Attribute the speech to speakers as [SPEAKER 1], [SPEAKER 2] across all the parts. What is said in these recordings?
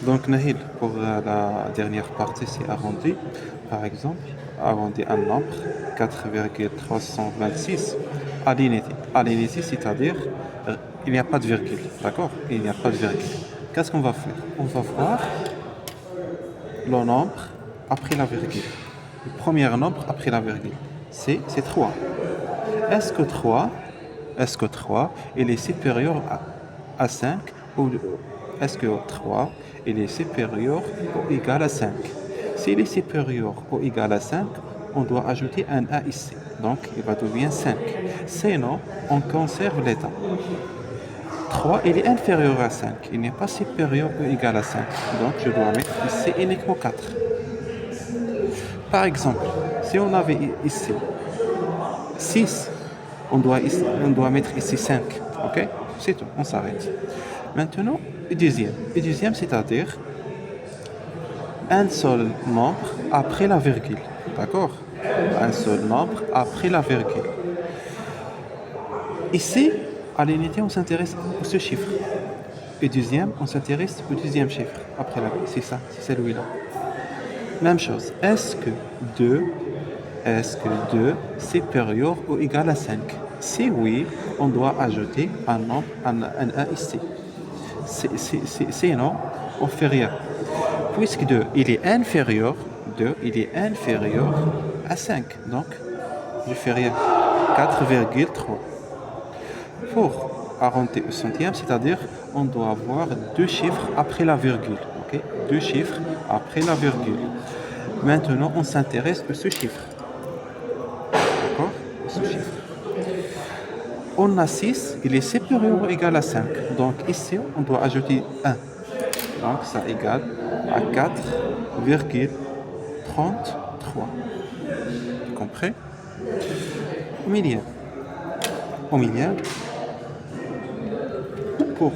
[SPEAKER 1] Donc, Nahil, pour la dernière partie, c'est arrondi. Par exemple, arrondi un nombre, 4,326 à l'unité. À l'unité, c'est-à-dire, il n'y a pas de virgule. D'accord? Il n'y a pas de virgule. Qu'est-ce qu'on va faire? On va voir le nombre après la virgule. Le premier nombre après la virgule, c'est 3. Est-ce que 3, est-ce que 3 il est supérieur à 5 ou est-ce que 3 il est supérieur ou égal à 5? S'il est supérieur ou égal à 5, on doit ajouter un A ici. Donc, il va devenir 5. Sinon, on conserve l'état. 3 il est inférieur à 5. Il n'est pas supérieur ou égal à 5. Donc, je dois mettre ici uniquement 4. Par exemple, si on avait ici 6, on doit mettre ici 5. Ok? C'est tout, on s'arrête. Maintenant, le deuxième. Le deuxième, c'est-à-dire un seul nombre après la virgule. D'accord? Un seul nombre après la virgule. Ici, à l'unité, on s'intéresse à ce chiffre. Le deuxième, on s'intéresse au deuxième chiffre après la virgule. C'est ça, c'est celui-là. Même chose. Est-ce que 2 supérieur ou égal à 5? Si oui, on doit ajouter un nombre, un A ici. Sinon, on ne fait rien. Puisque 2 il est inférieur à 5. Donc, je fais rien. 4,3. Pour arrondir au centième, c'est-à-dire on doit avoir deux chiffres après la virgule. Ok? Deux chiffres après la virgule. Maintenant, on s'intéresse à ce chiffre. D'accord? Ce chiffre. On a 6, il est supérieur ou égal à 5. Donc ici, on doit ajouter 1. Donc ça égale à 4,33. Vous comprenez? Au milieu. Au milieu. Pour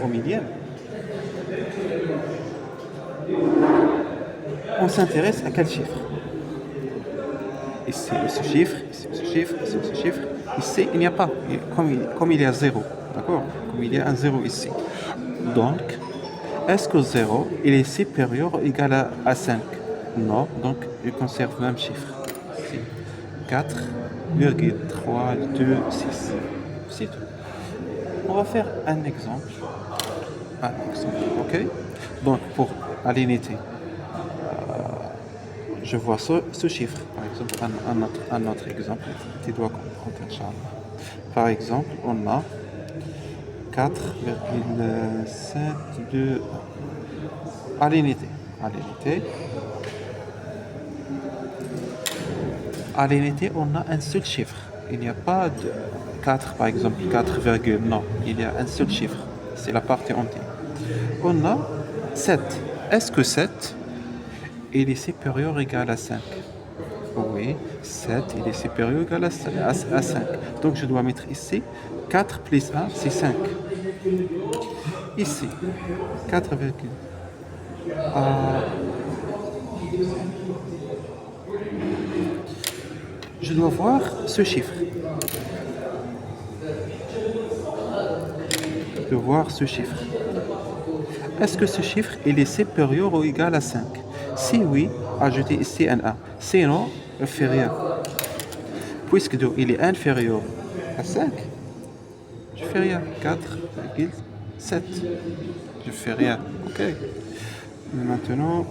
[SPEAKER 1] au milieu, on s'intéresse à quel chiffre? Ici, ce chiffre, ici, ce chiffre, ici, ce chiffre. Ici, il n'y a pas, comme il y a 0. D'accord? Comme il y a un 0 ici. Donc, est-ce que 0, il est supérieur ou égal à 5? Non, donc je conserve le même chiffre. 4,326. C'est tout. On va faire un exemple. Un exemple, ok? Donc, pour à l'unité, je vois ce chiffre. Par exemple, un autre exemple. Tu dois comprendre, Inch'Allah. Par exemple, on a 4,721. À l'unité. À l'unité, on a un seul chiffre. Il n'y a pas de 4, par exemple, 4, non. Il y a un seul chiffre. C'est la partie entière. On a 7. Est-ce que 7, il est supérieur ou égal à 5? Oui, 7, il est supérieur ou égal à 5. Donc, je dois mettre ici 4 plus 1, c'est 5. Ici, 4, je dois voir ce chiffre. Est-ce que ce chiffre il est supérieur ou égal à 5? Si oui, ajoutez ici un 1. Sinon, ne faites rien. Puisque 2 il est inférieur à 5, je fais rien. 4,7. Je fais rien. Ok. Maintenant,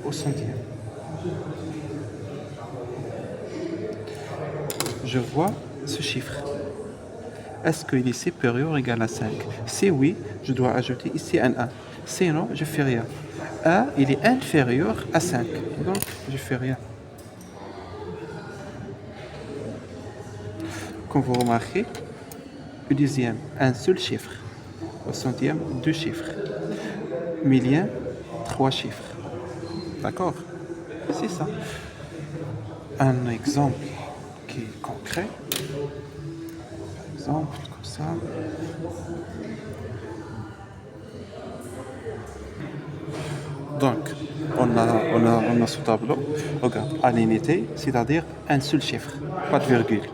[SPEAKER 1] au centième. Je vois ce chiffre. Est-ce qu'il est supérieur ou égal à 5? Si oui, je dois ajouter ici un 1. Sinon, je fais rien. 1, il est inférieur à 5. Donc, je fais rien. Comme vous remarquez, le dixième, un seul chiffre. Au centième, deux chiffres. Millième, 3 chiffres. D'accord? C'est ça. Un exemple qui est concret. Par exemple, comme ça. Donc, on a ce tableau. Regarde, à l'unité, c'est-à-dire un seul chiffre, pas de virgule.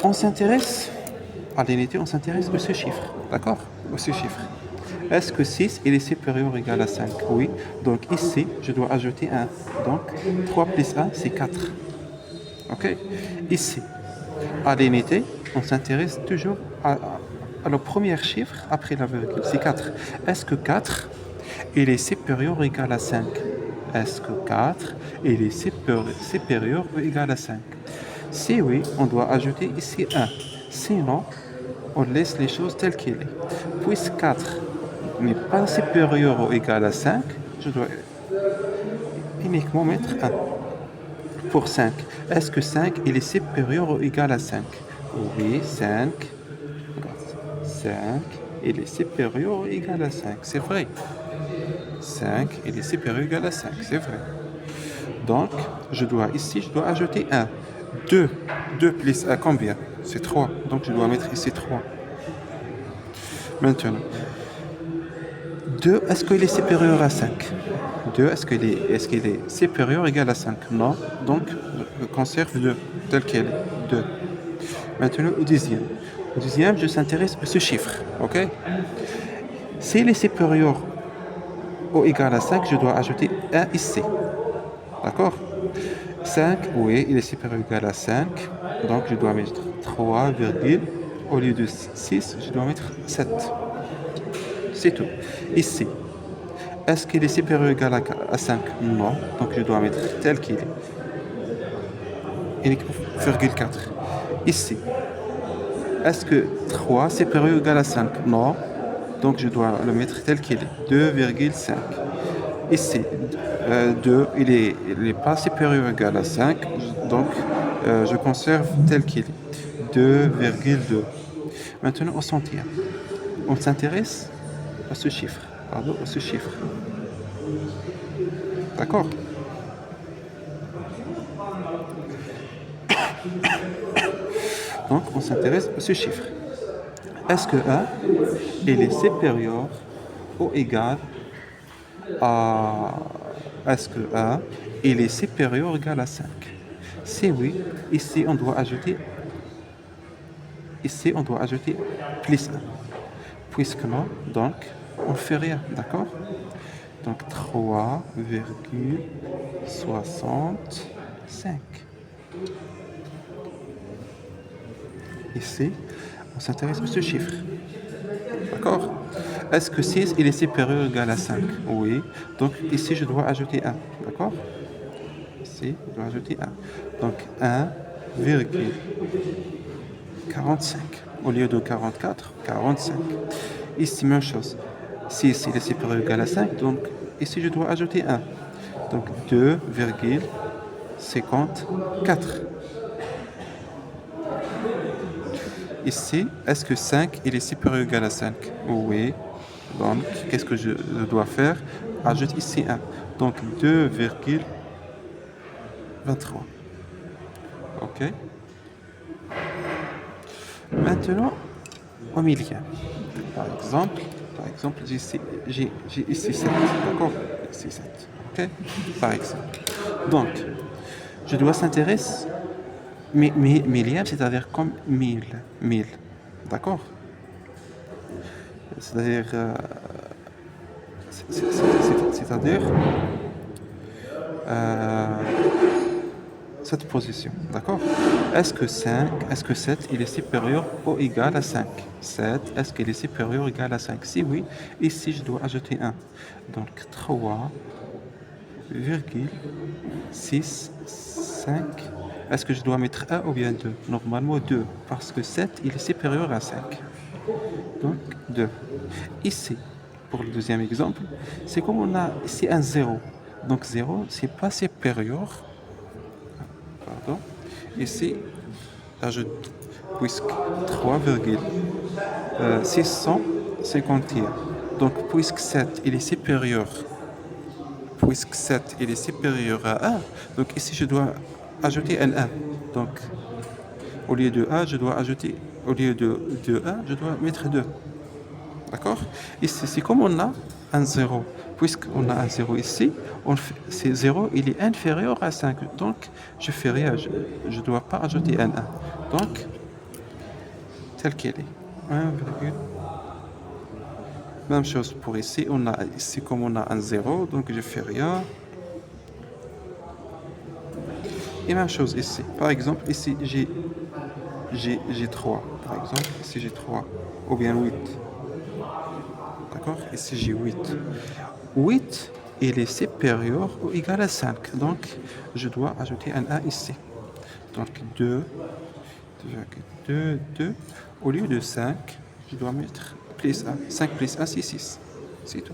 [SPEAKER 1] On s'intéresse à l'unité, on s'intéresse à ce chiffre. D'accord? À ce chiffre. Est-ce que 6 il est supérieur ou égal à 5? Oui. Donc ici, je dois ajouter 1. Donc 3 plus 1, c'est 4. Ok? Ici, à l'unité, on s'intéresse toujours à le premier chiffre après la virgule. C'est 4. Est-ce que 4 il est supérieur ou égal à 5? Est-ce que 4 il est supérieur ou égal à 5? Si oui, on doit ajouter ici 1. Sinon, on laisse les choses telles qu'elles sont. Puisque 4 n'est pas supérieur ou égal à 5, je dois uniquement mettre 1. Pour 5, est-ce que 5 il est supérieur ou égal à 5? Oui, 5. 5 il est supérieur ou égal à 5. C'est vrai. 5 il est supérieur ou égal à 5. C'est vrai. Donc, je dois ajouter 1. 2. 2 plus 1, combien? C'est 3. Donc, je dois mettre ici 3. Maintenant, 2, est-ce qu'il est supérieur à 5? 2, est-ce qu'il est supérieur ou égal à 5? Non. Donc, je conserve 2, tel quel est. 2. Maintenant, au dixième. Au dixième, je s'intéresse à ce chiffre. OK? S'il est supérieur ou égal à 5, je dois ajouter 1 ici. D'accord? 5, oui, il est supérieur ou égal à 5. Donc, je dois mettre 3, au lieu de 6, je dois mettre 7. C'est tout. Ici, est-ce qu'il est supérieur ou égal à 5? Non. Donc, je dois mettre tel qu'il est. Uniquement, virgule 4. Ici, est-ce que 3 est supérieur ou égal à 5? Non. Donc, je dois le mettre tel qu'il est. 2,5. Ici, 2, il est pas supérieur ou égal à 5. Donc, je conserve tel qu'il est. 2,2. Maintenant, au centième. On s'intéresse à ce chiffre. Pardon, à ce chiffre. D'accord? Donc, on s'intéresse à ce chiffre. Est-ce que 1, il est supérieur ou égal à... Est-ce que 1, il est supérieur ou égal à 5? Si oui, ici, on doit ajouter... Ici, on doit ajouter plus 1. Puisque non, donc, on ne fait rien. D'accord? Donc, 3,65. Ici, on s'intéresse à ce chiffre. D'accord? Est-ce que 6 il est supérieur ou égal à 5? Oui. Donc ici, je dois ajouter 1. D'accord? Ici, je dois ajouter 1. Donc 1,45. Au lieu de 44, 45. Ici, même chose. 6 il est supérieur ou égal à 5. Donc ici, je dois ajouter 1. Donc 2,54. Ici, est-ce que 5 il est supérieur ou égal à 5? Oui. Donc, qu'est-ce que je dois faire? Ajoute ici 1. Donc 2,23. OK. Maintenant, au milieu. Par exemple, j'ai ici 7. D'accord? Ici 7. OK? Par exemple. Donc, je dois s'intéresser. Millième, c'est-à-dire comme 1000. 1000. D'accord? C'est-à-dire... c'est-à-dire cette position, d'accord? Est-ce que 7, il est supérieur ou égal à 5? 7, est-ce qu'il est supérieur ou égal à 5? Si oui, ici je dois ajouter 1. Donc 3,65. Est-ce que je dois mettre 1 ou bien 2? Normalement 2, parce que 7, il est supérieur à 5. Donc 2. Ici, pour le deuxième exemple, c'est comme on a ici un 0. Donc 0, c'est pas supérieur. Pardon. Ici, ajoute, puisque 3,651. Donc puisque 7, il est supérieur. Puisque 7, il est supérieur à 1. Donc ici, je dois ajouter un 1. Donc, au lieu de 1, je dois ajouter, au lieu de 1, je dois mettre 2. D'accord? Ici, c'est comme on a un 0. Puisqu'on a un 0 ici, c'est 0, il est inférieur à 5. Donc, je fais rien. Je ne dois pas ajouter un 1. Donc, telle qu'elle est. 1, même chose pour ici, on a ici comme on a un 0, donc je fais rien. Et même chose ici. Par exemple, ici j'ai 3. Par exemple, ici j'ai 3. Ou bien 8. D'accord? Ici j'ai 8. 8, il est supérieur ou égal à 5. Donc, je dois ajouter un 1 ici. Donc 2, 2, 2. Au lieu de 5, je dois mettre plus 1. 5 plus 1, c'est 6. C'est tout.